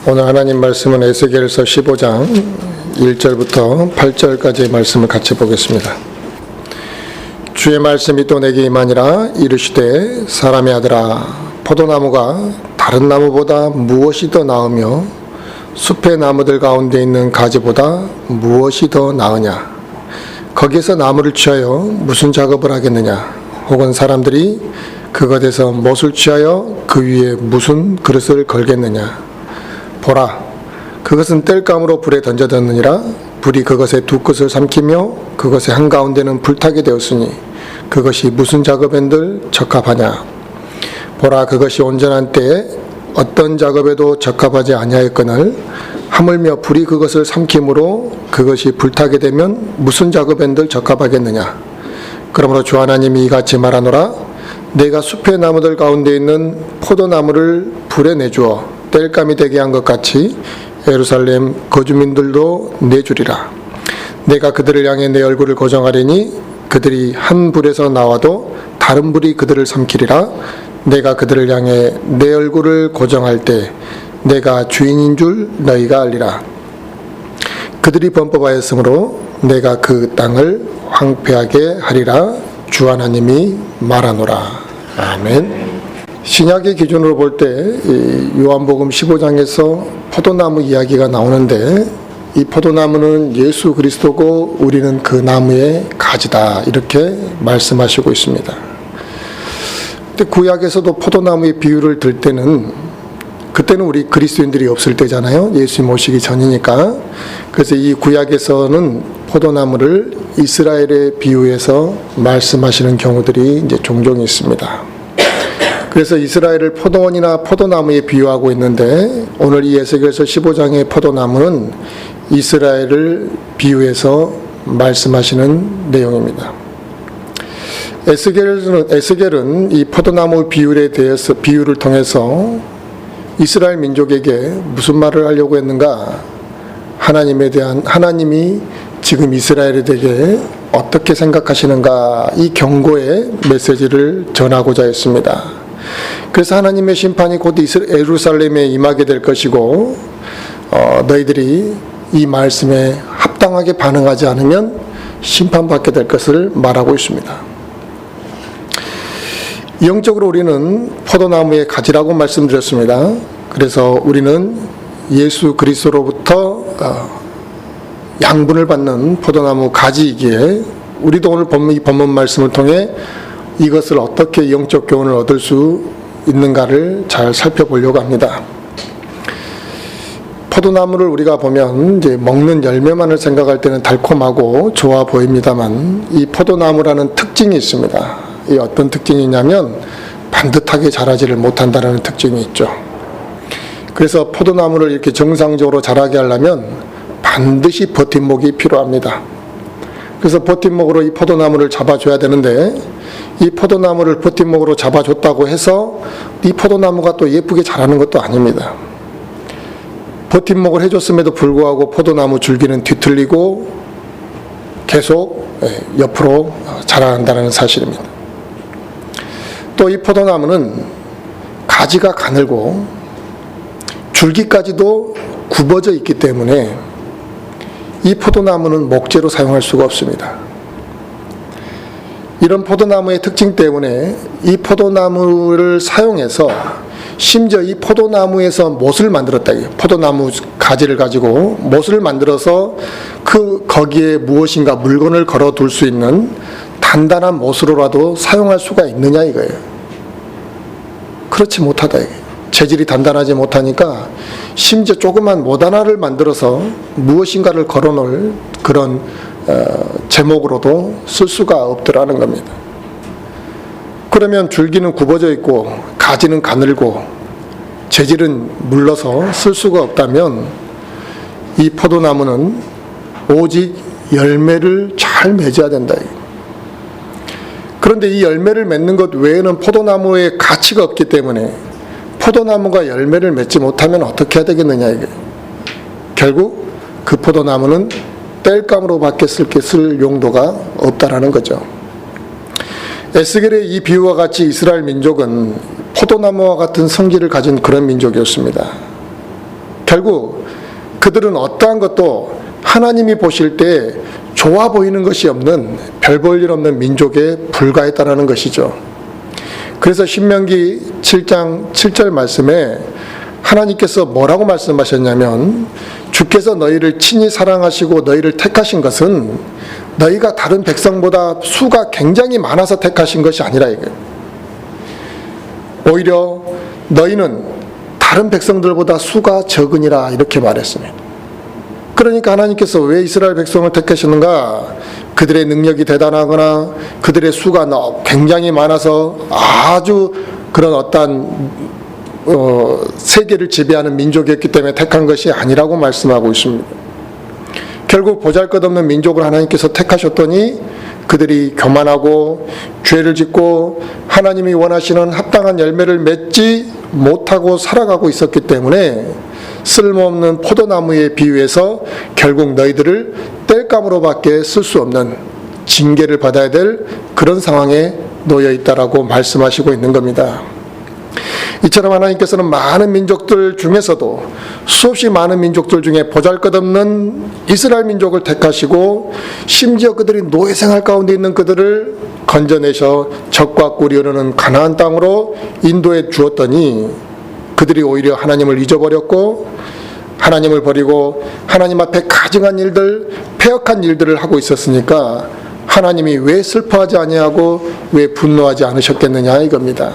오늘 하나님 말씀은 에스겔서 15장 1절부터 8절까지의 말씀을 같이 보겠습니다. 주의 말씀이 또 내게 임하니라. 이르시되 사람의 아들아, 포도나무가 다른 나무보다 무엇이 더 나으며 숲의 나무들 가운데 있는 가지보다 무엇이 더 나으냐? 거기에서 나무를 취하여 무슨 작업을 하겠느냐? 혹은 사람들이 그것에서 못을 취하여 그 위에 무슨 그릇을 걸겠느냐? 보라, 그것은 땔감으로 불에 던져졌느니라. 불이 그것의 두 끝을 삼키며 그것의 한가운데는 불타게 되었으니 그것이 무슨 작업엔들 적합하냐? 보라, 그것이 온전한 때에 어떤 작업에도 적합하지 아니하였거늘 하물며 불이 그것을 삼킴으로 그것이 불타게 되면 무슨 작업엔들 적합하겠느냐? 그러므로 주 하나님이 이같이 말하노라. 내가 숲의 나무들 가운데 있는 포도나무를 불에 내주어 땔감이 되게 한 것 같이 예루살렘 거주민들도 내주리라. 내가 그들을 향해 내 얼굴을 고정하리니 그들이 한 불에서 나와도 다른 불이 그들을 삼키리라. 내가 그들을 향해 내 얼굴을 고정할 때 내가 주인인 줄 너희가 알리라. 그들이 범법하였으므로 내가 그 땅을 황폐하게 하리라. 주 하나님이 말하노라. 아멘. 신약의 기준으로 볼 때 요한복음 15장에서 포도나무 이야기가 나오는데, 이 포도나무는 예수 그리스도고 우리는 그 나무의 가지다, 이렇게 말씀하시고 있습니다. 근데 구약에서도 포도나무의 비유를 들 때는, 그때는 우리 그리스도인들이 없을 때잖아요. 예수님 오시기 전이니까. 그래서 이 구약에서는 포도나무를 이스라엘에 비유해서 말씀하시는 경우들이 이제 종종 있습니다. 그래서 이스라엘을 포도원이나 포도나무에 비유하고 있는데, 오늘 이 에스겔서 15장의 포도나무는 이스라엘을 비유해서 말씀하시는 내용입니다. 에스겔은 이 포도나무 비유를 통해서 이스라엘 민족에게 무슨 말을 하려고 했는가? 하나님이 지금 이스라엘에 대해 어떻게 생각하시는가? 이 경고의 메시지를 전하고자 했습니다. 그래서 하나님의 심판이 곧 예루살렘에 임하게 될 것이고, 너희들이 이 말씀에 합당하게 반응하지 않으면 심판받게 될 것을 말하고 있습니다. 영적으로 우리는 포도나무의 가지라고 말씀드렸습니다. 그래서 우리는 예수 그리스도로부터 양분을 받는 포도나무 가지이기에, 우리도 오늘 이 본문 말씀을 통해 이것을 어떻게 영적 교훈을 얻을 수 있는가를 잘 살펴보려고 합니다. 포도나무를 우리가 보면 이제 먹는 열매만을 생각할 때는 달콤하고 좋아 보입니다만, 이 포도나무라는 특징이 있습니다. 이 어떤 특징이냐면 반듯하게 자라지를 못한다는 특징이 있죠. 그래서 포도나무를 이렇게 정상적으로 자라게 하려면 반드시 버팀목이 필요합니다. 그래서 버팀목으로 이 포도나무를 잡아줘야 되는데, 이 포도나무를 버팀목으로 잡아줬다고 해서 이 포도나무가 또 예쁘게 자라는 것도 아닙니다. 버팀목을 해줬음에도 불구하고 포도나무 줄기는 뒤틀리고 계속 옆으로 자라난다는 사실입니다. 또 이 포도나무는 가지가 가늘고 줄기까지도 굽어져 있기 때문에 이 포도나무는 목재로 사용할 수가 없습니다. 이런 포도나무의 특징 때문에 이 포도나무를 사용해서 심지어 이 포도나무에서 못을 만들었다. 포도나무 가지를 가지고 못을 만들어서 거기에 무엇인가 물건을 걸어둘 수 있는 단단한 못으로라도 사용할 수가 있느냐 이거예요. 그렇지 못하다 이거예요. 재질이 단단하지 못하니까 심지어 조그만 못 하나를 만들어서 무엇인가를 걸어놓을 그런 제목으로도 쓸 수가 없더라는 겁니다. 그러면 줄기는 굽어져 있고 가지는 가늘고 재질은 물러서 쓸 수가 없다면 이 포도나무는 오직 열매를 잘 맺어야 된다. 그런데 이 열매를 맺는 것 외에는 포도나무에 가치가 없기 때문에 포도나무가 열매를 맺지 못하면 어떻게 해야 되겠느냐 이게. 결국 그 포도나무는 땔감으로 밖에 쓸 용도가 없다라는 거죠. 에스겔의 이 비유와 같이 이스라엘 민족은 포도나무와 같은 성질을 가진 그런 민족이었습니다. 결국 그들은 어떠한 것도 하나님이 보실 때 좋아 보이는 것이 없는 별 볼 일 없는 민족에 불과했다는 것이죠. 그래서 신명기 7장 7절 말씀에 하나님께서 뭐라고 말씀하셨냐면, 주께서 너희를 친히 사랑하시고 너희를 택하신 것은 너희가 다른 백성보다 수가 굉장히 많아서 택하신 것이 아니라 이거예요. 오히려 너희는 다른 백성들보다 수가 적으니라, 이렇게 말했습니다. 그러니까 하나님께서 왜 이스라엘 백성을 택하시는가? 그들의 능력이 대단하거나 그들의 수가 굉장히 많아서 아주 그런 어떠한 세계를 지배하는 민족이었기 때문에 택한 것이 아니라고 말씀하고 있습니다. 결국 보잘것없는 민족을 하나님께서 택하셨더니 그들이 교만하고 죄를 짓고 하나님이 원하시는 합당한 열매를 맺지 못하고 살아가고 있었기 때문에 쓸모없는 포도나무에 비유해서 결국 너희들을 땔감으로밖에 쓸 수 없는 징계를 받아야 될 그런 상황에 놓여 있다라고 말씀하시고 있는 겁니다. 이처럼 하나님께서는 많은 민족들 중에서도 수없이 많은 민족들 중에 보잘것없는 이스라엘 민족을 택하시고 심지어 그들이 노예생활 가운데 있는 그들을 건져내셔 적과 꿀이 흐르는 가나안 땅으로 인도해 주었더니 그들이 오히려 하나님을 잊어버렸고 하나님을 버리고 하나님 앞에 가증한 일들, 패역한 일들을 하고 있었으니까 하나님이 왜 슬퍼하지 아니하고 왜 분노하지 않으셨겠느냐 이겁니다.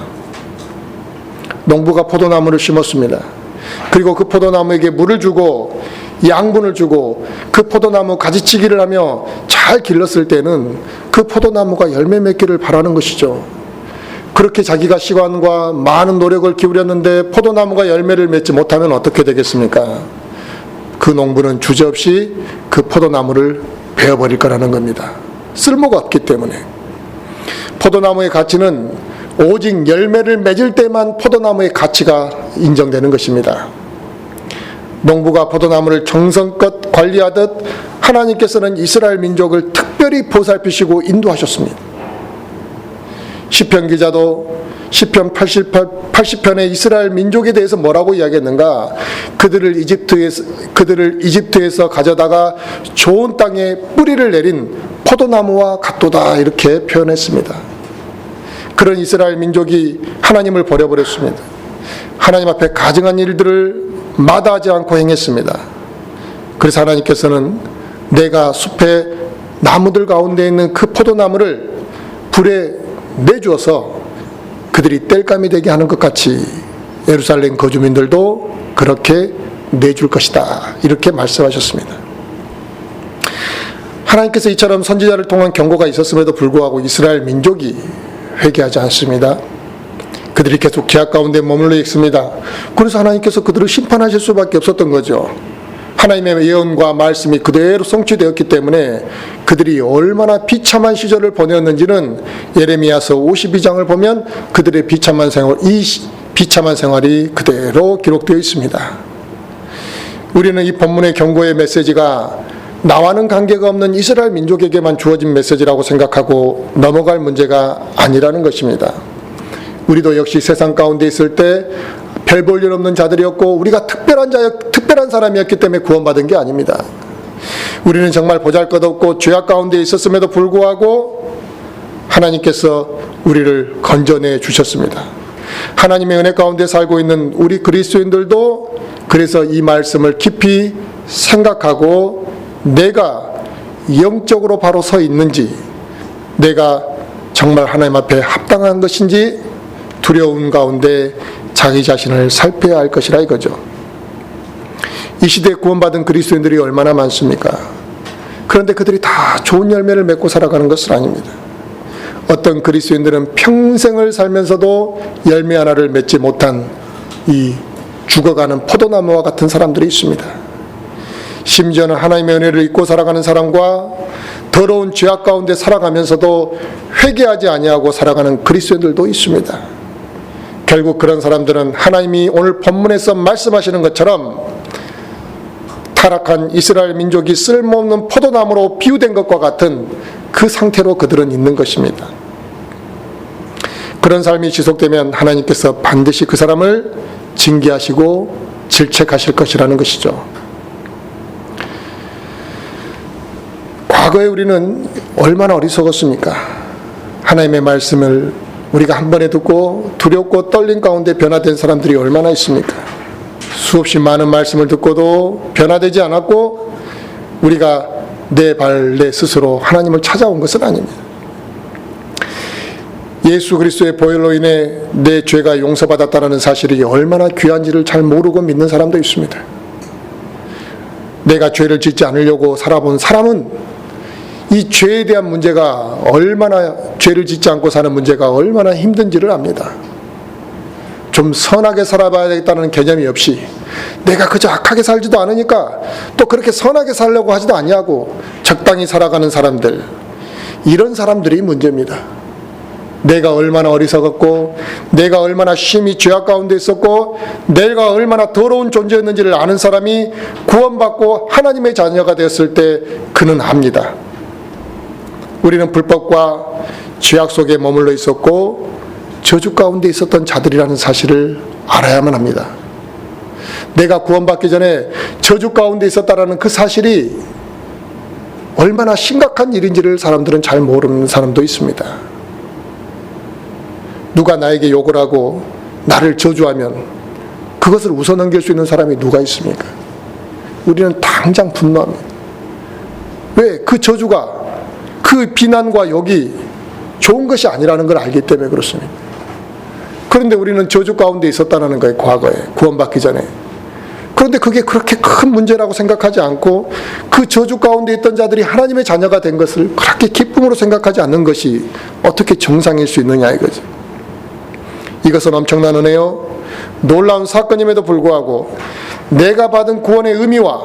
농부가 포도나무를 심었습니다. 그리고 그 포도나무에게 물을 주고 양분을 주고 그 포도나무 가지치기를 하며 잘 길렀을 때는 그 포도나무가 열매 맺기를 바라는 것이죠. 그렇게 자기가 시간과 많은 노력을 기울였는데 포도나무가 열매를 맺지 못하면 어떻게 되겠습니까? 그 농부는 주저없이 그 포도나무를 베어버릴 거라는 겁니다. 쓸모가 없기 때문에. 포도나무의 가치는 오직 열매를 맺을 때만 포도나무의 가치가 인정되는 것입니다. 농부가 포도나무를 정성껏 관리하듯 하나님께서는 이스라엘 민족을 특별히 보살피시고 인도하셨습니다. 시편 기자도 시편 80편의 이스라엘 민족에 대해서 뭐라고 이야기했는가? 그들을 이집트에서 가져다가 좋은 땅에 뿌리를 내린 포도나무와 같도다, 이렇게 표현했습니다. 그런 이스라엘 민족이 하나님을 버려버렸습니다. 하나님 앞에 가증한 일들을 마다하지 않고 행했습니다. 그래서 하나님께서는 내가 숲의 나무들 가운데 있는 그 포도나무를 불에 내주어서 그들이 땔감이 되게 하는 것 같이 예루살렘 거주민들도 그렇게 내줄 것이다, 이렇게 말씀하셨습니다. 하나님께서 이처럼 선지자를 통한 경고가 있었음에도 불구하고 이스라엘 민족이 회개하지 않습니다. 그들이 계속 죄악 가운데 머물러 있습니다. 그래서 하나님께서 그들을 심판하실 수밖에 없었던 거죠. 하나님의 예언과 말씀이 그대로 성취되었기 때문에 그들이 얼마나 비참한 시절을 보냈는지는 예레미야서 52장을 보면 그들의 비참한 생활이 그대로 기록되어 있습니다. 우리는 이 본문의 경고의 메시지가 나와는 관계가 없는 이스라엘 민족에게만 주어진 메시지라고 생각하고 넘어갈 문제가 아니라는 것입니다. 우리도 역시 세상 가운데 있을 때 별 볼 일 없는 자들이었고 우리가 특별한 사람이었기 때문에 구원받은 게 아닙니다. 우리는 정말 보잘것없고 죄악 가운데 있었음에도 불구하고 하나님께서 우리를 건져내 주셨습니다. 하나님의 은혜 가운데 살고 있는 우리 그리스도인들도 그래서 이 말씀을 깊이 생각하고 내가 영적으로 바로 서 있는지, 내가 정말 하나님 앞에 합당한 것인지 두려움 가운데 자기 자신을 살펴야 할 것이라 이거죠. 이 시대에 구원받은 그리스도인들이 얼마나 많습니까? 그런데 그들이 다 좋은 열매를 맺고 살아가는 것은 아닙니다. 어떤 그리스도인들은 평생을 살면서도 열매 하나를 맺지 못한 이 죽어가는 포도나무와 같은 사람들이 있습니다. 심지어는 하나님의 은혜를 잊고 살아가는 사람과 더러운 죄악 가운데 살아가면서도 회개하지 아니하고 살아가는 그리스도인들도 있습니다. 결국 그런 사람들은 하나님이 오늘 본문에서 말씀하시는 것처럼 타락한 이스라엘 민족이 쓸모없는 포도나무로 비유된 것과 같은 그 상태로 그들은 있는 것입니다. 그런 삶이 지속되면 하나님께서 반드시 그 사람을 징계하시고 질책하실 것이라는 것이죠. 과거에 우리는 얼마나 어리석었습니까? 하나님의 말씀을 우리가 한 번에 듣고 두렵고 떨림 가운데 변화된 사람들이 얼마나 있습니까? 수없이 많은 말씀을 듣고도 변화되지 않았고 우리가 내 스스로 하나님을 찾아온 것은 아닙니다. 예수 그리스도의 보혈로 인해 내 죄가 용서받았다는 사실이 얼마나 귀한지를 잘 모르고 믿는 사람도 있습니다. 내가 죄를 짓지 않으려고 살아본 사람은 이 죄에 대한 문제가 얼마나, 죄를 짓지 않고 사는 문제가 얼마나 힘든지를 압니다. 좀 선하게 살아봐야겠다는 개념이 없이 내가 그저 악하게 살지도 않으니까 또 그렇게 선하게 살려고 하지도 아니하고 적당히 살아가는 사람들, 이런 사람들이 문제입니다. 내가 얼마나 어리석었고 내가 얼마나 심히 죄악 가운데 있었고 내가 얼마나 더러운 존재였는지를 아는 사람이 구원받고 하나님의 자녀가 되었을 때 그는 압니다. 우리는 불법과 죄악 속에 머물러 있었고 저주 가운데 있었던 자들이라는 사실을 알아야만 합니다. 내가 구원받기 전에 저주 가운데 있었다라는 그 사실이 얼마나 심각한 일인지를 사람들은 잘 모르는 사람도 있습니다. 누가 나에게 욕을 하고 나를 저주하면 그것을 웃어넘길 수 있는 사람이 누가 있습니까? 우리는 당장 분노합니다. 왜? 그 저주가, 그 비난과 욕이 좋은 것이 아니라는 걸 알기 때문에 그렇습니다. 그런데 우리는 저주 가운데 있었다는 거예요, 과거에, 구원받기 전에. 그런데 그게 그렇게 큰 문제라고 생각하지 않고 그 저주 가운데 있던 자들이 하나님의 자녀가 된 것을 그렇게 기쁨으로 생각하지 않는 것이 어떻게 정상일 수 있느냐 이거죠. 이것은 엄청난 은혜요, 놀라운 사건임에도 불구하고 내가 받은 구원의 의미와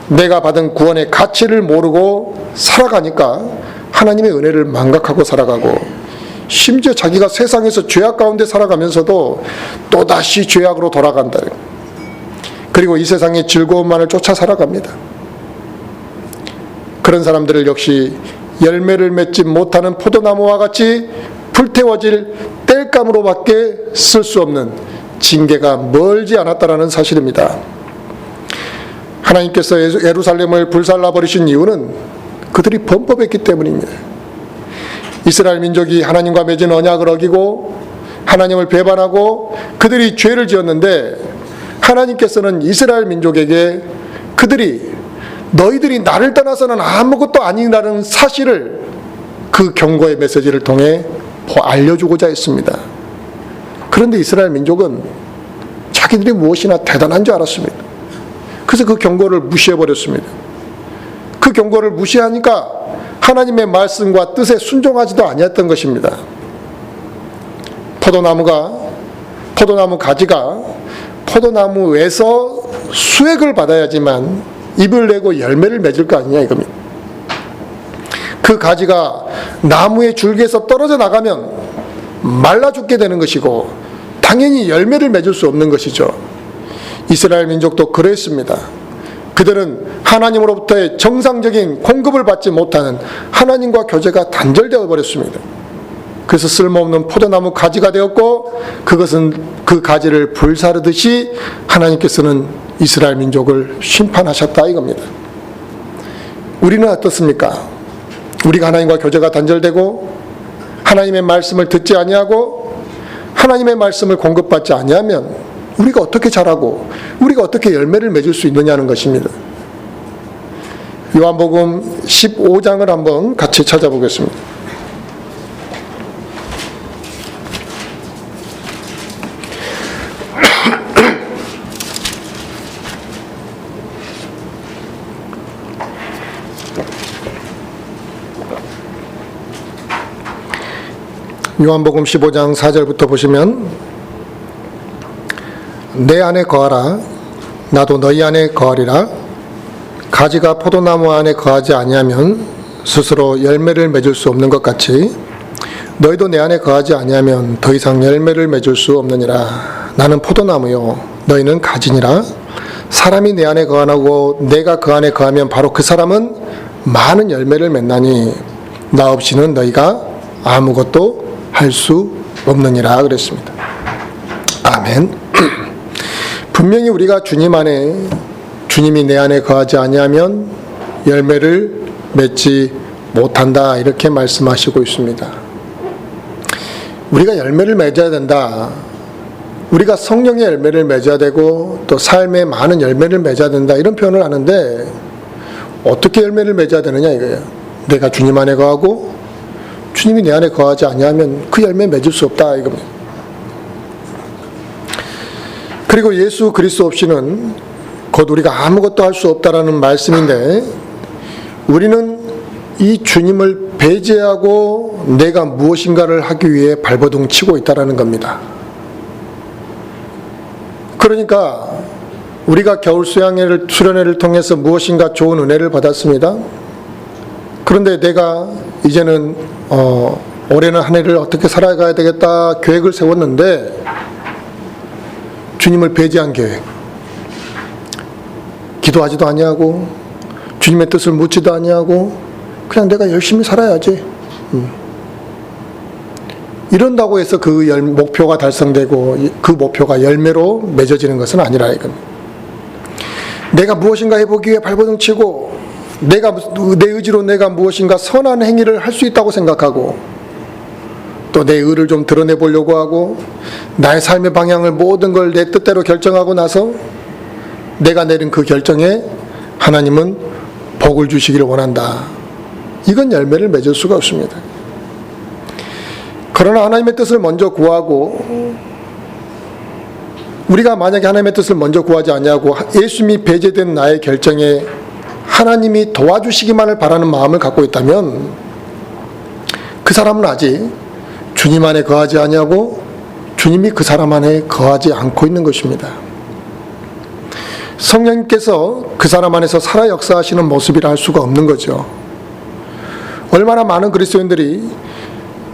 내가 받은 구원의 가치를 모르고 살아가니까 하나님의 은혜를 망각하고 살아가고, 심지어 자기가 세상에서 죄악 가운데 살아가면서도 또다시 죄악으로 돌아간다. 그리고 이 세상의 즐거움만을 쫓아 살아갑니다. 그런 사람들을 역시 열매를 맺지 못하는 포도나무와 같이 불태워질 땔감으로밖에 쓸 수 없는 징계가 멀지 않았다라는 사실입니다. 하나님께서 예루살렘을 불살라 버리신 이유는 그들이 범법했기 때문입니다. 이스라엘 민족이 하나님과 맺은 언약을 어기고 하나님을 배반하고 그들이 죄를 지었는데, 하나님께서는 이스라엘 민족에게 그들이 너희들이 나를 떠나서는 아무것도 아니라는 사실을 그 경고의 메시지를 통해 알려주고자 했습니다. 그런데 이스라엘 민족은 자기들이 무엇이나 대단한 줄 알았습니다. 그래서 그 경고를 무시해버렸습니다. 그 경고를 무시하니까 하나님의 말씀과 뜻에 순종하지도 아니했던 것입니다. 포도나무 가지가 포도나무에서 수액을 받아야지만 잎을 내고 열매를 맺을 거 아니냐 이겁니다. 그 가지가 나무의 줄기에서 떨어져 나가면 말라 죽게 되는 것이고 당연히 열매를 맺을 수 없는 것이죠. 이스라엘 민족도 그랬습니다. 그들은 하나님으로부터의 정상적인 공급을 받지 못하는, 하나님과 교제가 단절되어 버렸습니다. 그래서 쓸모없는 포도나무 가지가 되었고, 그것은 그 가지를 불사르듯이 하나님께서는 이스라엘 민족을 심판하셨다 이겁니다. 우리는 어떻습니까? 우리가 하나님과 교제가 단절되고 하나님의 말씀을 듣지 아니하고 하나님의 말씀을 공급받지 아니하면 우리가 어떻게 자라고 우리가 어떻게 열매를 맺을 수 있느냐는 것입니다. 요한복음 15장을 한번 같이 찾아보겠습니다. 요한복음 15장 4절부터 보시면, 내 안에 거하라, 나도 너희 안에 거하리라. 가지가 포도나무 안에 거하지 아니하면 스스로 열매를 맺을 수 없는 것 같이 너희도 내 안에 거하지 아니하면 더 이상 열매를 맺을 수 없느니라. 나는 포도나무요 너희는 가지니라. 사람이 내 안에 거하고 내가 그 안에 거하면 바로 그 사람은 많은 열매를 맺나니 나 없이는 너희가 아무것도 할 수 없느니라 그랬습니다. 아멘. 분명히 우리가 주님 안에, 주님이 내 안에 거하지 아니하면 열매를 맺지 못한다, 이렇게 말씀하시고 있습니다. 우리가 열매를 맺어야 된다, 우리가 성령의 열매를 맺어야 되고 또 삶에 많은 열매를 맺어야 된다, 이런 표현을 하는데 어떻게 열매를 맺어야 되느냐 이거예요. 내가 주님 안에 거하고 주님이 내 안에 거하지 아니하면 그 열매 맺을 수 없다, 이겁니다. 그리고 예수 그리스도 없이는 곧 우리가 아무것도 할 수 없다라는 말씀인데, 우리는 이 주님을 배제하고 내가 무엇인가를 하기 위해 발버둥 치고 있다라는 겁니다. 그러니까 우리가 겨울 수련회를 통해서 무엇인가 좋은 은혜를 받았습니다. 그런데 내가 이제는 올해는 한 해를 어떻게 살아가야 되겠다 계획을 세웠는데, 주님을 배제한 계획, 기도하지도 아니하고 주님의 뜻을 묻지도 아니하고 그냥 내가 열심히 살아야지, 이런다고 해서 그 목표가 달성되고 그 목표가 열매로 맺어지는 것은 아니라 이겁니다. 내가 무엇인가 해보기 위해 발버둥 치고 내 의지로 내가 무엇인가 선한 행위를 할 수 있다고 생각하고 또 내 의를 좀 드러내 보려고 하고 나의 삶의 방향을 모든 걸 내 뜻대로 결정하고 나서 내가 내린 그 결정에 하나님은 복을 주시기를 원한다, 이건 열매를 맺을 수가 없습니다. 그러나 하나님의 뜻을 먼저 구하고, 우리가 만약에 하나님의 뜻을 먼저 구하지 아니하고 예수님이 배제된 나의 결정에 하나님이 도와주시기만을 바라는 마음을 갖고 있다면 그 사람은 아직 주님 안에 거하지 아니하고 주님이 그 사람 안에 거하지 않고 있는 것입니다. 성령님께서 그 사람 안에서 살아 역사하시는 모습이라 할 수가 없는 거죠. 얼마나 많은 그리스도인들이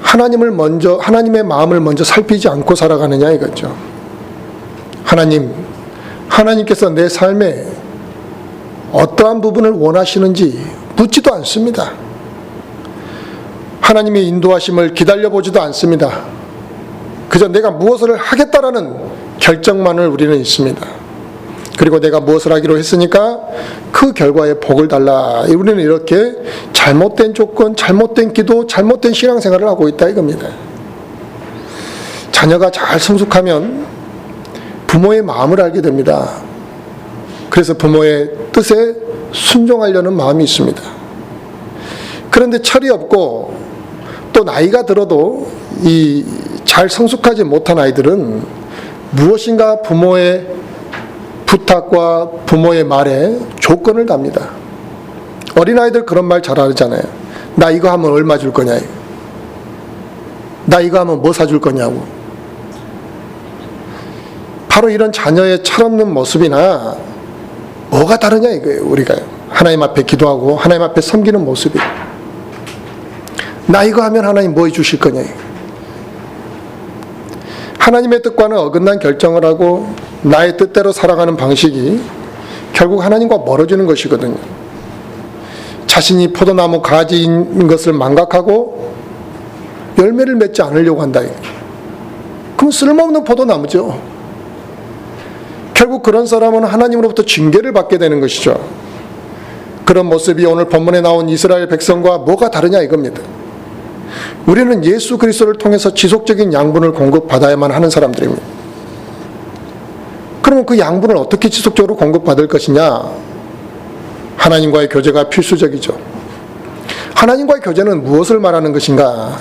하나님의 마음을 먼저 살피지 않고 살아가느냐 이거죠. 하나님께서 내 삶에 어떠한 부분을 원하시는지 묻지도 않습니다. 하나님의 인도하심을 기다려보지도 않습니다. 그저 내가 무엇을 하겠다라는 결정만을 우리는 있습니다. 그리고 내가 무엇을 하기로 했으니까 그 결과에 복을 달라, 우리는 이렇게 잘못된 조건, 잘못된 기도, 잘못된 신앙생활을 하고 있다 이겁니다. 자녀가 잘 성숙하면 부모의 마음을 알게 됩니다. 그래서 부모의 뜻에 순종하려는 마음이 있습니다. 그런데 철이 없고 또 나이가 들어도 이 잘 성숙하지 못한 아이들은 무엇인가 부모의 부탁과 부모의 말에 조건을 답니다. 어린아이들 그런 말 잘 하잖아요. 나 이거 하면 얼마 줄 거냐, 나 이거 하면 뭐 사줄 거냐고. 바로 이런 자녀의 철없는 모습이나 뭐가 다르냐 이거예요. 우리가 하나님 앞에 기도하고 하나님 앞에 섬기는 모습이, 나 이거 하면 하나님 뭐 해주실 거냐. 하나님의 뜻과는 어긋난 결정을 하고 나의 뜻대로 살아가는 방식이 결국 하나님과 멀어지는 것이거든요. 자신이 포도나무 가지인 것을 망각하고 열매를 맺지 않으려고 한다. 그럼 쓸모없는 포도나무죠. 결국 그런 사람은 하나님으로부터 징계를 받게 되는 것이죠. 그런 모습이 오늘 본문에 나온 이스라엘 백성과 뭐가 다르냐 이겁니다. 우리는 예수 그리스도를 통해서 지속적인 양분을 공급받아야만 하는 사람들입니다. 그러면 그 양분을 어떻게 지속적으로 공급받을 것이냐? 하나님과의 교제가 필수적이죠. 하나님과의 교제는 무엇을 말하는 것인가?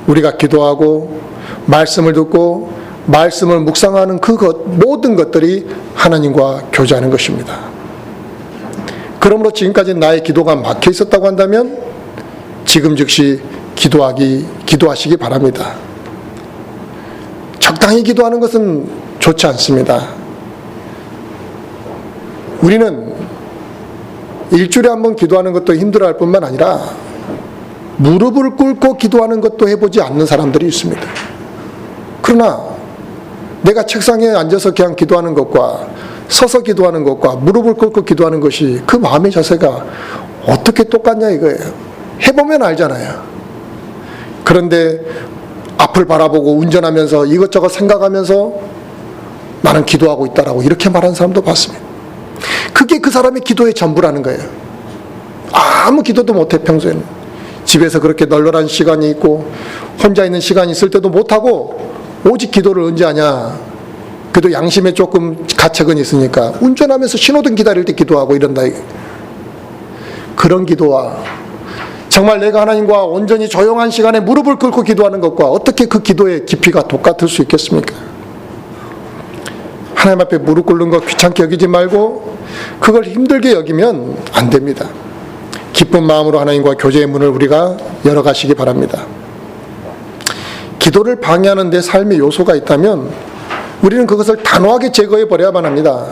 우리가 기도하고 말씀을 듣고 말씀을 묵상하는 모든 것들이 하나님과 교제하는 것입니다. 그러므로 지금까지 나의 기도가 막혀 있었다고 한다면 지금 즉시 기도하시기 바랍니다. 적당히 기도하는 것은 좋지 않습니다. 우리는 일주일에 한 번 기도하는 것도 힘들어할 뿐만 아니라 무릎을 꿇고 기도하는 것도 해보지 않는 사람들이 있습니다. 그러나 내가 책상에 앉아서 그냥 기도하는 것과 서서 기도하는 것과 무릎을 꿇고 기도하는 것이 그 마음의 자세가 어떻게 똑같냐 이거예요. 해보면 알잖아요. 그런데 앞을 바라보고 운전하면서 이것저것 생각하면서 나는 기도하고 있다라고 이렇게 말하는 사람도 봤습니다. 그게 그 사람의 기도의 전부라는 거예요. 아무 기도도 못해 평소에는. 집에서 그렇게 널널한 시간이 있고 혼자 있는 시간이 있을 때도 못하고 오직 기도를 언제 하냐. 그래도 양심에 조금 가책은 있으니까 운전하면서 신호등 기다릴 때 기도하고 이런다. 그런 기도와 정말 내가 하나님과 온전히 조용한 시간에 무릎을 꿇고 기도하는 것과 어떻게 그 기도의 깊이가 똑같을 수 있겠습니까? 하나님 앞에 무릎 꿇는 거 귀찮게 여기지 말고 그걸 힘들게 여기면 안 됩니다. 기쁜 마음으로 하나님과 교제의 문을 우리가 열어가시기 바랍니다. 기도를 방해하는 내 삶의 요소가 있다면 우리는 그것을 단호하게 제거해 버려야만 합니다.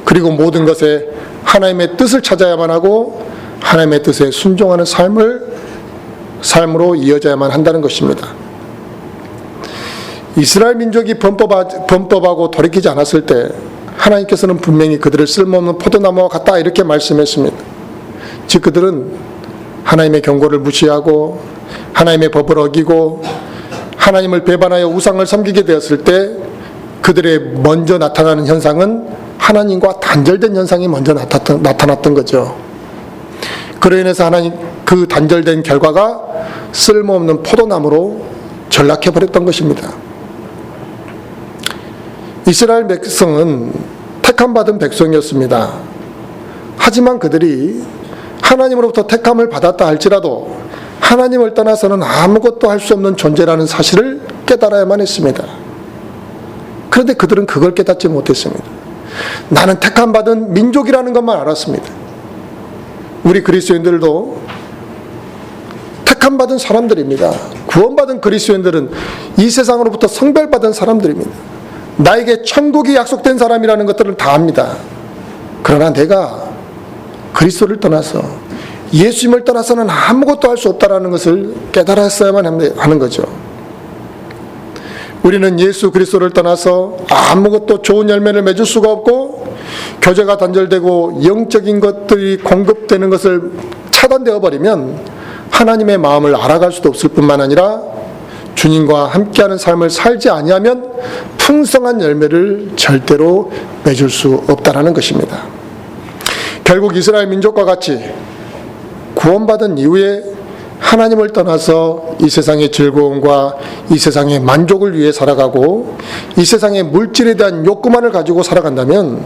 그리고 모든 것에 하나님의 뜻을 찾아야만 하고 하나님의 뜻에 순종하는 삶으로 이어져야만 한다는 것입니다. 이스라엘 민족이 범법하고 돌이키지 않았을 때 하나님께서는 분명히 그들을 쓸모없는 포도나무와 같다 이렇게 말씀했습니다. 즉 그들은 하나님의 경고를 무시하고 하나님의 법을 어기고 하나님을 배반하여 우상을 섬기게 되었을 때 그들의 먼저 나타나는 현상은 하나님과 단절된 현상이 먼저 나타났던 거죠. 그로 인해서 하나님 그 단절된 결과가 쓸모없는 포도나무로 전락해버렸던 것입니다. 이스라엘 백성은 택함받은 백성이었습니다. 하지만 그들이 하나님으로부터 택함을 받았다 할지라도 하나님을 떠나서는 아무것도 할 수 없는 존재라는 사실을 깨달아야만 했습니다. 그런데 그들은 그걸 깨닫지 못했습니다. 나는 택함받은 민족이라는 것만 알았습니다. 우리 그리스도인들도 택함받은 사람들입니다. 구원받은 그리스도인들은 이 세상으로부터 성별받은 사람들입니다. 나에게 천국이 약속된 사람이라는 것들을 다 압니다. 그러나 내가 그리스도를 떠나서 예수님을 떠나서는 아무것도 할 수 없다는 것을 깨달았어야만 하는 거죠. 우리는 예수 그리스도를 떠나서 아무것도 좋은 열매를 맺을 수가 없고 교제가 단절되고 영적인 것들이 공급되는 것을 차단되어 버리면 하나님의 마음을 알아갈 수도 없을 뿐만 아니라 주님과 함께하는 삶을 살지 아니하면 풍성한 열매를 절대로 맺을 수 없다는 것입니다. 결국 이스라엘 민족과 같이 구원받은 이후에 하나님을 떠나서 이 세상의 즐거움과 이 세상의 만족을 위해 살아가고 이 세상의 물질에 대한 욕구만을 가지고 살아간다면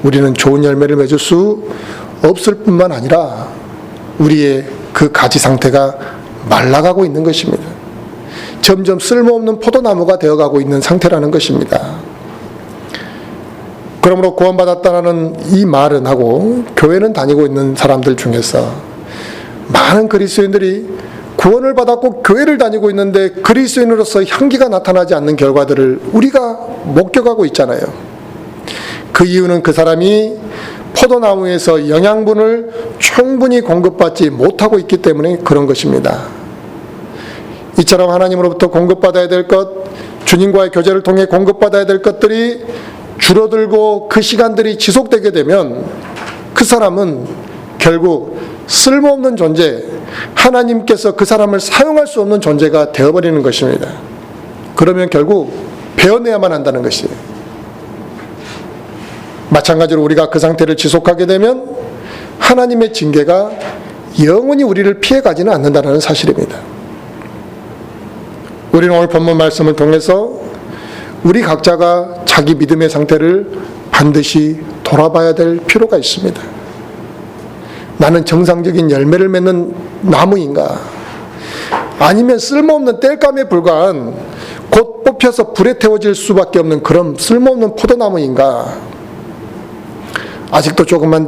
우리는 좋은 열매를 맺을 수 없을 뿐만 아니라 우리의 그 가지 상태가 말라가고 있는 것입니다. 점점 쓸모없는 포도나무가 되어가고 있는 상태라는 것입니다. 그러므로 구원받았다는 이 말은 하고 교회는 다니고 있는 사람들 중에서 많은 그리스도인들이 구원을 받았고 교회를 다니고 있는데 그리스도인으로서 향기가 나타나지 않는 결과들을 우리가 목격하고 있잖아요. 그 이유는 그 사람이 포도나무에서 영양분을 충분히 공급받지 못하고 있기 때문에 그런 것입니다. 이처럼 하나님으로부터 공급받아야 될 것, 주님과의 교제를 통해 공급받아야 될 것들이 줄어들고 그 시간들이 지속되게 되면 그 사람은 결국 쓸모없는 존재, 하나님께서 그 사람을 사용할 수 없는 존재가 되어버리는 것입니다. 그러면 결국 베어내야만 한다는 것이에요. 마찬가지로 우리가 그 상태를 지속하게 되면 하나님의 징계가 영원히 우리를 피해가지는 않는다는 사실입니다. 우리는 오늘 본문 말씀을 통해서 우리 각자가 자기 믿음의 상태를 반드시 돌아봐야 될 필요가 있습니다. 나는 정상적인 열매를 맺는 나무인가? 아니면 쓸모없는 땔감에 불과한 곧 뽑혀서 불에 태워질 수밖에 없는 그런 쓸모없는 포도나무인가? 아직도 조금만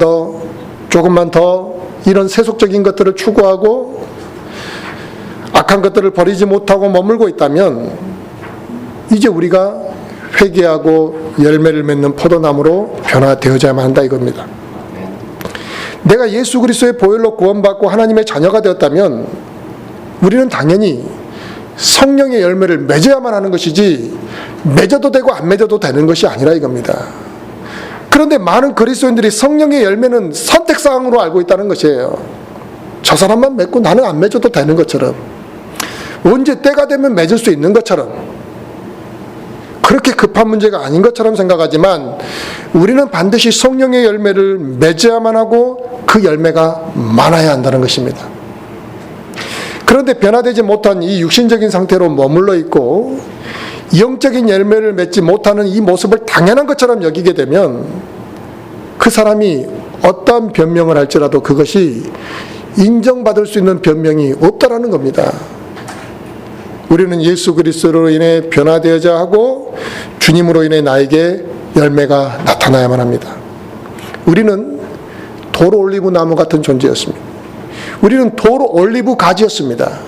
더 이런 세속적인 것들을 추구하고 악한 것들을 버리지 못하고 머물고 있다면 이제 우리가 회개하고 열매를 맺는 포도나무로 변화되어야만 한다 이겁니다. 내가 예수 그리스도의 보혈로 구원받고 하나님의 자녀가 되었다면 우리는 당연히 성령의 열매를 맺어야만 하는 것이지 맺어도 되고 안 맺어도 되는 것이 아니라 이겁니다. 그런데 많은 그리스도인들이 성령의 열매는 선택사항으로 알고 있다는 것이에요. 저 사람만 맺고 나는 안 맺어도 되는 것처럼, 언제 때가 되면 맺을 수 있는 것처럼 그렇게 급한 문제가 아닌 것처럼 생각하지만 우리는 반드시 성령의 열매를 맺어야만 하고 그 열매가 많아야 한다는 것입니다. 그런데 변화되지 못한 이 육신적인 상태로 머물러 있고 영적인 열매를 맺지 못하는 이 모습을 당연한 것처럼 여기게 되면 그 사람이 어떠한 변명을 할지라도 그것이 인정받을 수 있는 변명이 없다라는 겁니다. 우리는 예수 그리스도로 인해 변화되어야 하고 주님으로 인해 나에게 열매가 나타나야만 합니다. 우리는 도로 올리브 나무 같은 존재였습니다. 우리는 도로 올리브 가지였습니다.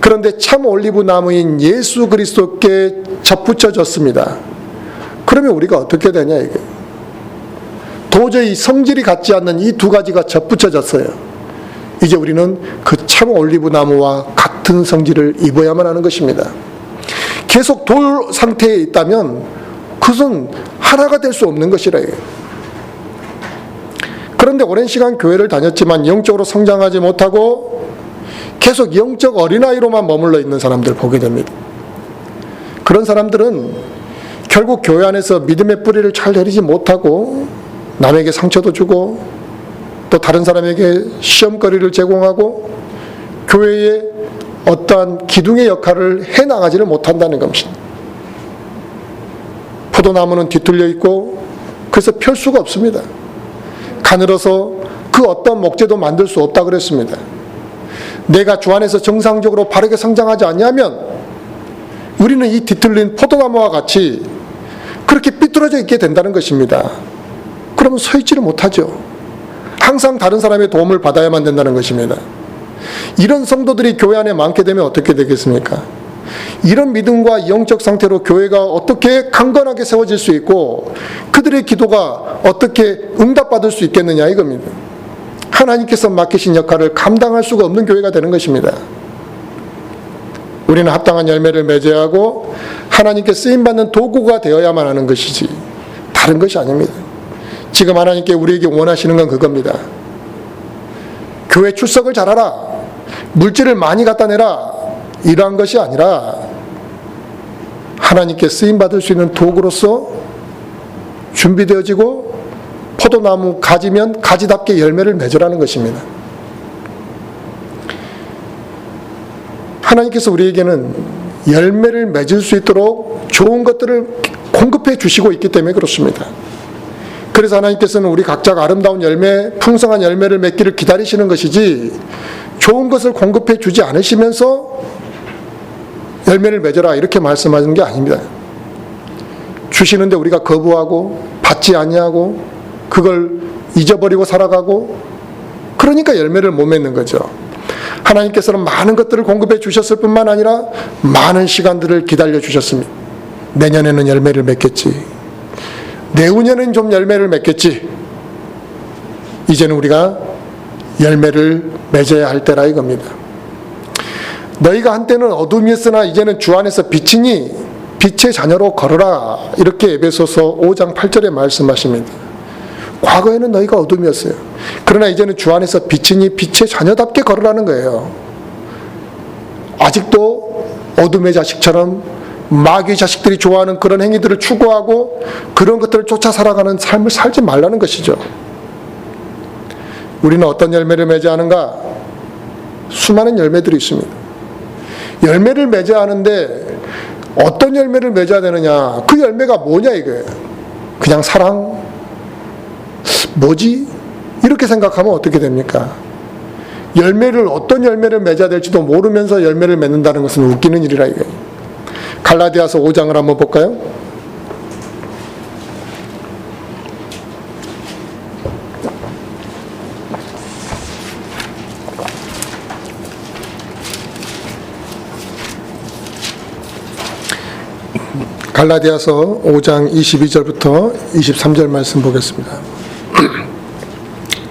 그런데 참 올리브 나무인 예수 그리스도께 접붙여졌습니다. 그러면 우리가 어떻게 되냐 이게. 도저히 성질이 같지 않는 이 두 가지가 접붙여졌어요. 이제 우리는 그 참 올리브 나무와 같은 성질을 입어야만 하는 것입니다. 계속 돌 상태에 있다면 그것은 하나가 될 수 없는 것이라 해요. 그런데 오랜 시간 교회를 다녔지만 영적으로 성장하지 못하고 계속 영적 어린아이로만 머물러 있는 사람들 보게 됩니다. 그런 사람들은 결국 교회 안에서 믿음의 뿌리를 잘 내리지 못하고 남에게 상처도 주고 또 다른 사람에게 시험거리를 제공하고 교회의 어떠한 기둥의 역할을 해나가지를 못한다는 것입니다. 포도나무는 뒤틀려 있고 그래서 펼 수가 없습니다. 가늘어서 그 어떤 목재도 만들 수 없다 그랬습니다. 내가 주 안에서 정상적으로 바르게 성장하지 않냐면 우리는 이 뒤틀린 포도나무와 같이 그렇게 삐뚤어져 있게 된다는 것입니다. 그러면 서 있지를 못하죠. 항상 다른 사람의 도움을 받아야만 된다는 것입니다. 이런 성도들이 교회 안에 많게 되면 어떻게 되겠습니까? 이런 믿음과 영적 상태로 교회가 어떻게 강건하게 세워질 수 있고 그들의 기도가 어떻게 응답받을 수 있겠느냐 이겁니다. 하나님께서 맡기신 역할을 감당할 수가 없는 교회가 되는 것입니다. 우리는 합당한 열매를 맺어야 하고 하나님께 쓰임받는 도구가 되어야만 하는 것이지 다른 것이 아닙니다. 지금 하나님께 우리에게 원하시는 건 그겁니다. 교회 출석을 잘하라, 물질을 많이 갖다 내라, 이러한 것이 아니라 하나님께 쓰임받을 수 있는 도구로서 준비되어지고 포도나무 가지면 가지답게 열매를 맺으라는 것입니다. 하나님께서 우리에게는 열매를 맺을 수 있도록 좋은 것들을 공급해 주시고 있기 때문에 그렇습니다. 그래서 하나님께서는 우리 각자가 아름다운 열매, 풍성한 열매를 맺기를 기다리시는 것이지 좋은 것을 공급해 주지 않으시면서 열매를 맺어라 이렇게 말씀하시는 게 아닙니다. 주시는데 우리가 거부하고 받지 아니하고 그걸 잊어버리고 살아가고 그러니까 열매를 못 맺는 거죠. 하나님께서는 많은 것들을 공급해 주셨을 뿐만 아니라 많은 시간들을 기다려 주셨습니다. 내년에는 열매를 맺겠지. 내후년에는 좀 열매를 맺겠지. 이제는 우리가 열매를 맺어야 할 때라 이겁니다. 너희가 한때는 어둠이었으나 이제는 주 안에서 빛이니 빛의 자녀로 걸어라. 이렇게 에베소서 5장 8절에 말씀하십니다. 과거에는 너희가 어둠이었어요. 그러나 이제는 주 안에서 빛이니 빛의 자녀답게 걸으라는 거예요. 아직도 어둠의 자식처럼 마귀 자식들이 좋아하는 그런 행위들을 추구하고 그런 것들을 쫓아 살아가는 삶을 살지 말라는 것이죠. 우리는 어떤 열매를 맺어야 하는가? 수많은 열매들이 있습니다. 열매를 맺어야 하는데 어떤 열매를 맺어야 되느냐? 그 열매가 뭐냐 이거예요. 그냥 사랑? 뭐지? 이렇게 생각하면 어떻게 됩니까? 열매를 어떤 열매를 맺어야 될지도 모르면서 열매를 맺는다는 것은 웃기는 일이라 이거예요. 갈라디아서 5장을 한번 볼까요? 갈라디아서 5장 22절부터 23절 말씀 보겠습니다.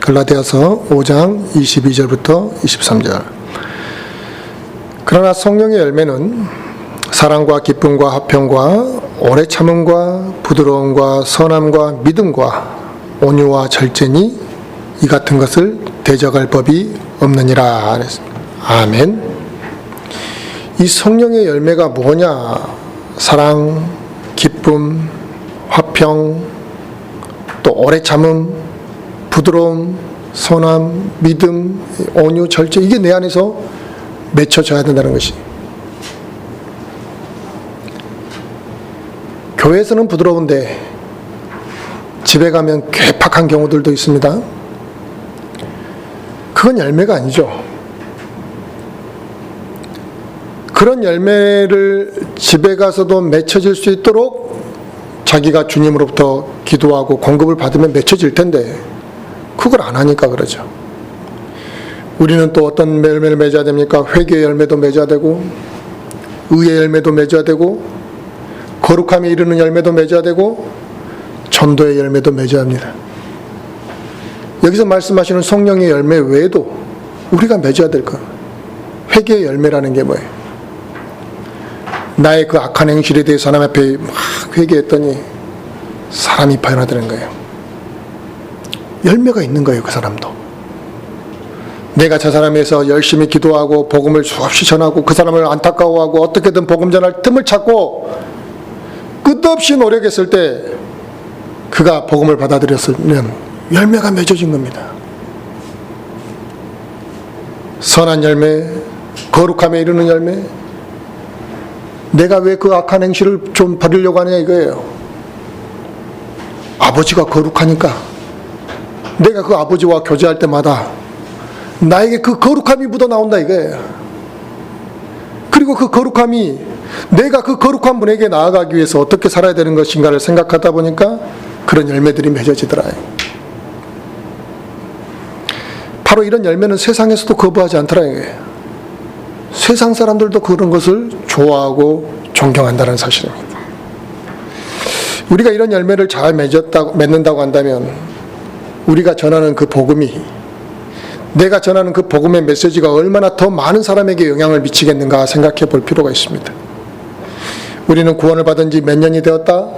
갈라디아서 5장 22절부터 23절. 그러나 성령의 열매는 사랑과 기쁨과 화평과 오래 참음과 부드러움과 선함과 믿음과 온유와 절제니 이 같은 것을 대적할 법이 없느니라. 아멘. 이 성령의 열매가 뭐냐? 사랑, 기쁨, 화평, 또 오래 참음, 부드러움, 선함, 믿음, 온유, 절제, 이게 내 안에서 맺혀져야 된다는 것이. 교회에서는 부드러운데 집에 가면 괴팍한 경우들도 있습니다. 그건 열매가 아니죠. 그런 열매를 집에 가서도 맺혀질 수 있도록 자기가 주님으로부터 기도하고 공급을 받으면 맺혀질 텐데 그걸 안 하니까 그러죠. 우리는 또 어떤 열매를 맺어야 됩니까? 회개의 열매도 맺어야 되고, 의의 열매도 맺어야 되고, 거룩함에 이르는 열매도 맺어야 되고, 전도의 열매도 맺어야 합니다. 여기서 말씀하시는 성령의 열매 외에도 우리가 맺어야 될 것. 회개의 열매라는 게 뭐예요? 나의 그 악한 행실에 대해서 하나님 앞에 막 회개했더니 사람이 변화되는 거예요. 열매가 있는 거예요, 그 사람도. 내가 저 사람에서 열심히 기도하고 복음을 수없이 전하고 그 사람을 안타까워하고 어떻게든 복음 전할 틈을 찾고 끝없이 노력했을 때 그가 복음을 받아들였으면 열매가 맺어진 겁니다. 선한 열매, 거룩함에 이르는 열매. 내가 왜 그 악한 행실을 좀 버리려고 하느냐 이거예요. 아버지가 거룩하니까 내가 그 아버지와 교제할 때마다 나에게 그 거룩함이 묻어나온다 이거예요. 그리고 그 거룩함이 내가 그 거룩한 분에게 나아가기 위해서 어떻게 살아야 되는 것인가를 생각하다 보니까 그런 열매들이 맺어지더라요. 바로 이런 열매는 세상에서도 거부하지 않더라 이거예요. 세상 사람들도 그런 것을 좋아하고 존경한다는 사실입니다. 우리가 이런 열매를 잘 맺는다고 한다면 우리가 전하는 그 복음이, 내가 전하는 그 복음의 메시지가 얼마나 더 많은 사람에게 영향을 미치겠는가 생각해 볼 필요가 있습니다. 우리는 구원을 받은 지 몇 년이 되었다,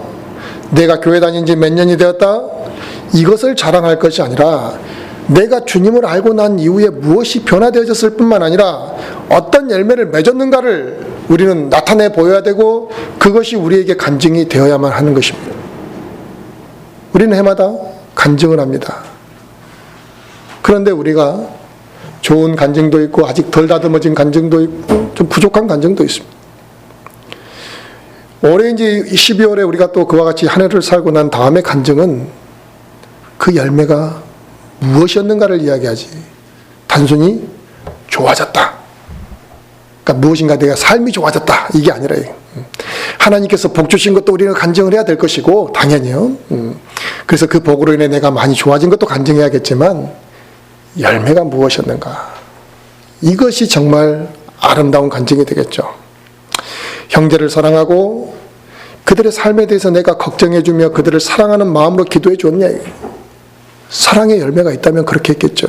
내가 교회 다닌 지 몇 년이 되었다, 이것을 자랑할 것이 아니라 내가 주님을 알고 난 이후에 무엇이 변화되어졌을 뿐만 아니라 어떤 열매를 맺었는가를 우리는 나타내 보여야 되고 그것이 우리에게 간증이 되어야만 하는 것입니다. 우리는 해마다 간증을 합니다. 그런데 우리가 좋은 간증도 있고 아직 덜 다듬어진 간증도 있고 좀 부족한 간증도 있습니다. 올해 이제 12월에 우리가 또 그와 같이 한 해를 살고 난 다음에 간증은 그 열매가 무엇이었는가를 이야기하지 단순히 좋아졌다, 그러니까 무엇인가 내가 삶이 좋아졌다 이게 아니라 하나님께서 복 주신 것도 우리는 간증을 해야 될 것이고 당연히요. 그래서 그 복으로 인해 내가 많이 좋아진 것도 간증해야겠지만 열매가 무엇이었는가, 이것이 정말 아름다운 간증이 되겠죠. 형제를 사랑하고 그들의 삶에 대해서 내가 걱정해주며 그들을 사랑하는 마음으로 기도해 줬냐, 사랑의 열매가 있다면 그렇게 했겠죠.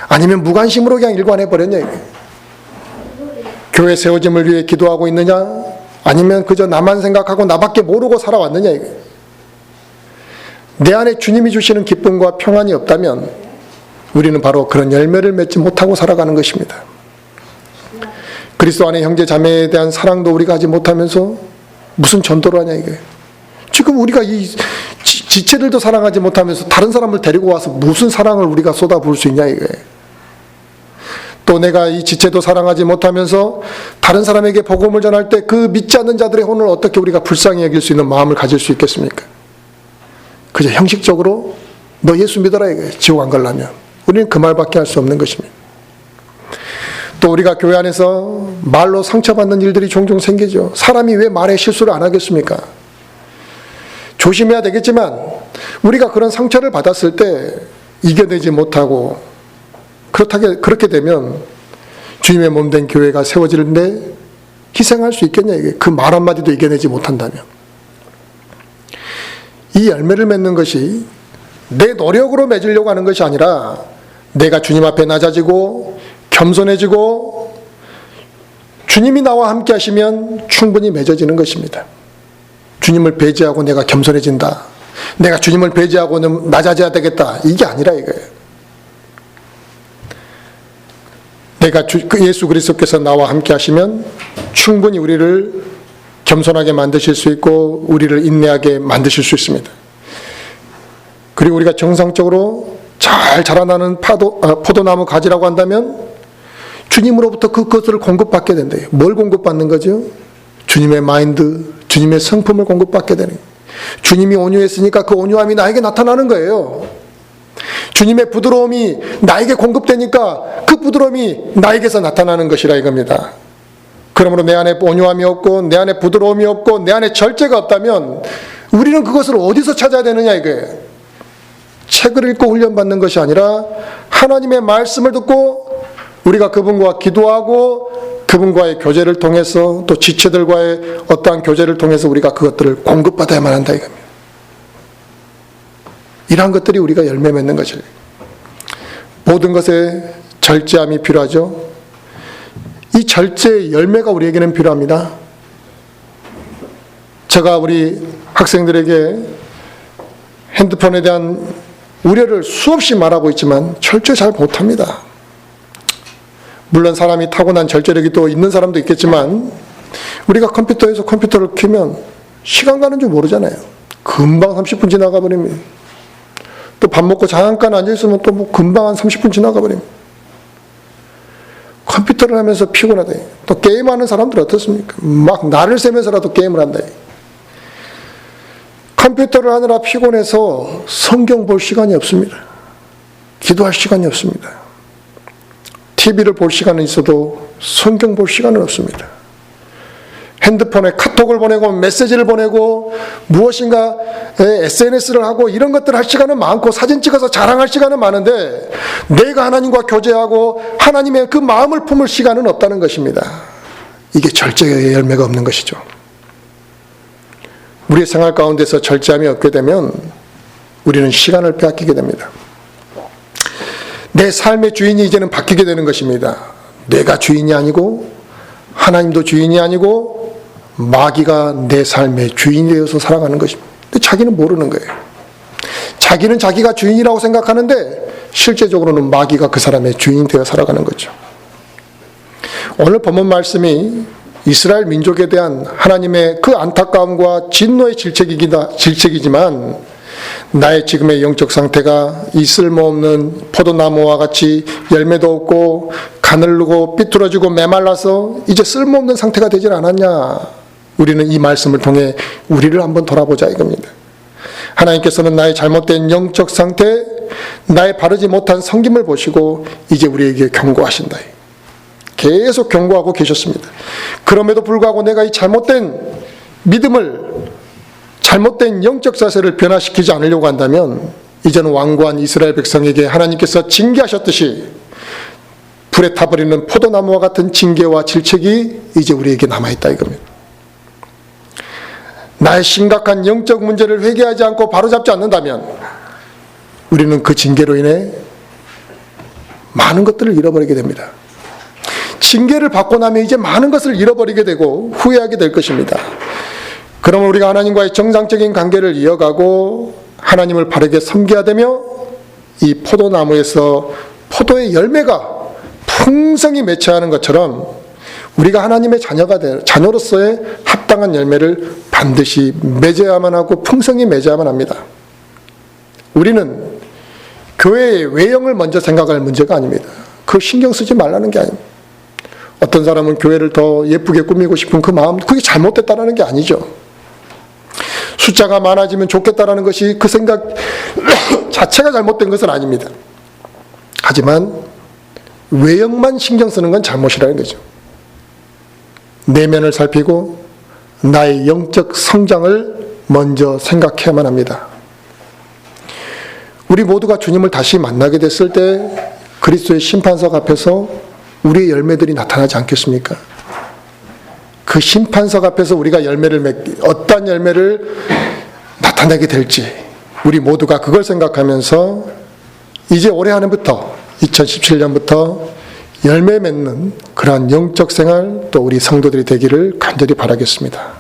아니면 무관심으로 그냥 일관해버렸냐, 교회 세워짐을 위해 기도하고 있느냐, 아니면 그저 나만 생각하고 나밖에 모르고 살아왔느냐. 내 안에 주님이 주시는 기쁨과 평안이 없다면 우리는 바로 그런 열매를 맺지 못하고 살아가는 것입니다. 그리스도 안에 형제 자매에 대한 사랑도 우리가 하지 못하면서 무슨 전도를 하냐 이게. 지금 우리가 이 지체들도 사랑하지 못하면서 다른 사람을 데리고 와서 무슨 사랑을 우리가 쏟아부을 수 있냐 이게. 또 내가 이 지체도 사랑하지 못하면서 다른 사람에게 복음을 전할 때 그 믿지 않는 자들의 혼을 어떻게 우리가 불쌍히 여길 수 있는 마음을 가질 수 있겠습니까? 그저 형식적으로 너 예수 믿어라 이게, 지옥 안 가려면. 우리는 그 말밖에 할 수 없는 것입니다. 또 우리가 교회 안에서 말로 상처받는 일들이 종종 생기죠. 사람이 왜 말에 실수를 안 하겠습니까? 조심해야 되겠지만 우리가 그런 상처를 받았을 때 이겨내지 못하고 그렇게 되면 주님의 몸된 교회가 세워지는데 희생할 수 있겠냐 이게. 그 말 한마디도 이겨내지 못한다면. 이 열매를 맺는 것이 내 노력으로 맺으려고 하는 것이 아니라 내가 주님 앞에 낮아지고 겸손해지고 주님이 나와 함께 하시면 충분히 맺어지는 것입니다. 주님을 배제하고 내가 겸손해진다, 내가 주님을 배제하고는 낮아져야 되겠다, 이게 아니라 이거예요. 내가 예수 그리스도께서 나와 함께 하시면 충분히 우리를 겸손하게 만드실 수 있고 우리를 인내하게 만드실 수 있습니다. 그리고 우리가 정상적으로 잘 자라나는 포도나무 가지라고 한다면 주님으로부터 그것을 공급받게 된대요. 뭘 공급받는 거죠? 주님의 마인드, 주님의 성품을 공급받게 되는 거예요. 주님이 온유했으니까 그 온유함이 나에게 나타나는 거예요. 주님의 부드러움이 나에게 공급되니까 그 부드러움이 나에게서 나타나는 것이라 이겁니다. 그러므로 내 안에 온유함이 없고 내 안에 부드러움이 없고 내 안에 절제가 없다면 우리는 그것을 어디서 찾아야 되느냐 이거예요. 책을 읽고 훈련받는 것이 아니라 하나님의 말씀을 듣고 우리가 그분과 기도하고 그분과의 교제를 통해서 또 지체들과의 어떠한 교제를 통해서 우리가 그것들을 공급받아야만 한다 이겁니다. 이러한 것들이 우리가 열매 맺는 것이에요. 모든 것에 절제함이 필요하죠. 이 절제의 열매가 우리에게는 필요합니다. 제가 우리 학생들에게 핸드폰에 대한 우려를 수없이 말하고 있지만 절제 잘 못합니다. 물론 사람이 타고난 절제력이 또 있는 사람도 있겠지만 우리가 컴퓨터에서 컴퓨터를 켜면 시간 가는 줄 모르잖아요. 금방 30분 지나가 버립니다. 또 밥 먹고 잠깐 앉아있으면 또 뭐 금방 한 30분 지나가 버립니다. 컴퓨터를 하면서 피곤하다. 또 게임하는 사람들 어떻습니까? 막 날을 새면서라도 게임을 한다. 컴퓨터를 하느라 피곤해서 성경 볼 시간이 없습니다. 기도할 시간이 없습니다. TV를 볼 시간은 있어도 성경 볼 시간은 없습니다. 핸드폰에 카톡을 보내고 메시지를 보내고 무엇인가 SNS를 하고 이런 것들 할 시간은 많고 사진 찍어서 자랑할 시간은 많은데 내가 하나님과 교제하고 하나님의 그 마음을 품을 시간은 없다는 것입니다. 이게 절제의 열매가 없는 것이죠. 우리의 생활 가운데서 절제함이 없게 되면 우리는 시간을 빼앗기게 됩니다. 내 삶의 주인이 이제는 바뀌게 되는 것입니다. 내가 주인이 아니고 하나님도 주인이 아니고 마귀가 내 삶의 주인이 되어서 살아가는 것입니다. 근데 자기는 모르는 거예요. 자기는 자기가 주인이라고 생각하는데 실제적으로는 마귀가 그 사람의 주인이 되어 살아가는 거죠. 오늘 본문 말씀이 이스라엘 민족에 대한 하나님의 그 안타까움과 진노의 질책이지만 나의 지금의 영적 상태가 이 쓸모없는 포도나무와 같이 열매도 없고 가늘고 삐뚤어지고 메말라서 이제 쓸모없는 상태가 되질 않았냐. 우리는 이 말씀을 통해 우리를 한번 돌아보자 이겁니다. 하나님께서는 나의 잘못된 영적 상태, 나의 바르지 못한 섬김을 보시고 이제 우리에게 경고하신다. 계속 경고하고 계셨습니다. 그럼에도 불구하고 내가 이 잘못된 믿음을, 잘못된 영적 자세를 변화시키지 않으려고 한다면 이제는 완고한 이스라엘 백성에게 하나님께서 징계하셨듯이 불에 타버리는 포도나무와 같은 징계와 질책이 이제 우리에게 남아있다 이겁니다. 나의 심각한 영적 문제를 회개하지 않고 바로잡지 않는다면 우리는 그 징계로 인해 많은 것들을 잃어버리게 됩니다. 징계를 받고 나면 이제 많은 것을 잃어버리게 되고 후회하게 될 것입니다. 그러면 우리가 하나님과의 정상적인 관계를 이어가고 하나님을 바르게 섬겨야 되며 이 포도나무에서 포도의 열매가 풍성히 맺혀하는 것처럼 우리가 하나님의 자녀로서의 합당한 열매를 반드시 맺어야만 하고 풍성히 맺어야만 합니다. 우리는 교회의 외형을 먼저 생각할 문제가 아닙니다. 그거 신경 쓰지 말라는 게 아닙니다. 어떤 사람은 교회를 더 예쁘게 꾸미고 싶은 그 마음, 그게 잘못됐다는 게 아니죠. 숫자가 많아지면 좋겠다라는 것이 그 생각 자체가 잘못된 것은 아닙니다. 하지만 외형만 신경 쓰는 건 잘못이라는 거죠. 내면을 살피고 나의 영적 성장을 먼저 생각해야만 합니다. 우리 모두가 주님을 다시 만나게 됐을 때 그리스도의 심판석 앞에서 우리의 열매들이 나타나지 않겠습니까? 그 심판석 앞에서 우리가 어떠한 열매를 나타내게 될지 우리 모두가 그걸 생각하면서 이제 올해 한 해부터 2017년부터 열매 맺는 그러한 영적 생활 또 우리 성도들이 되기를 간절히 바라겠습니다.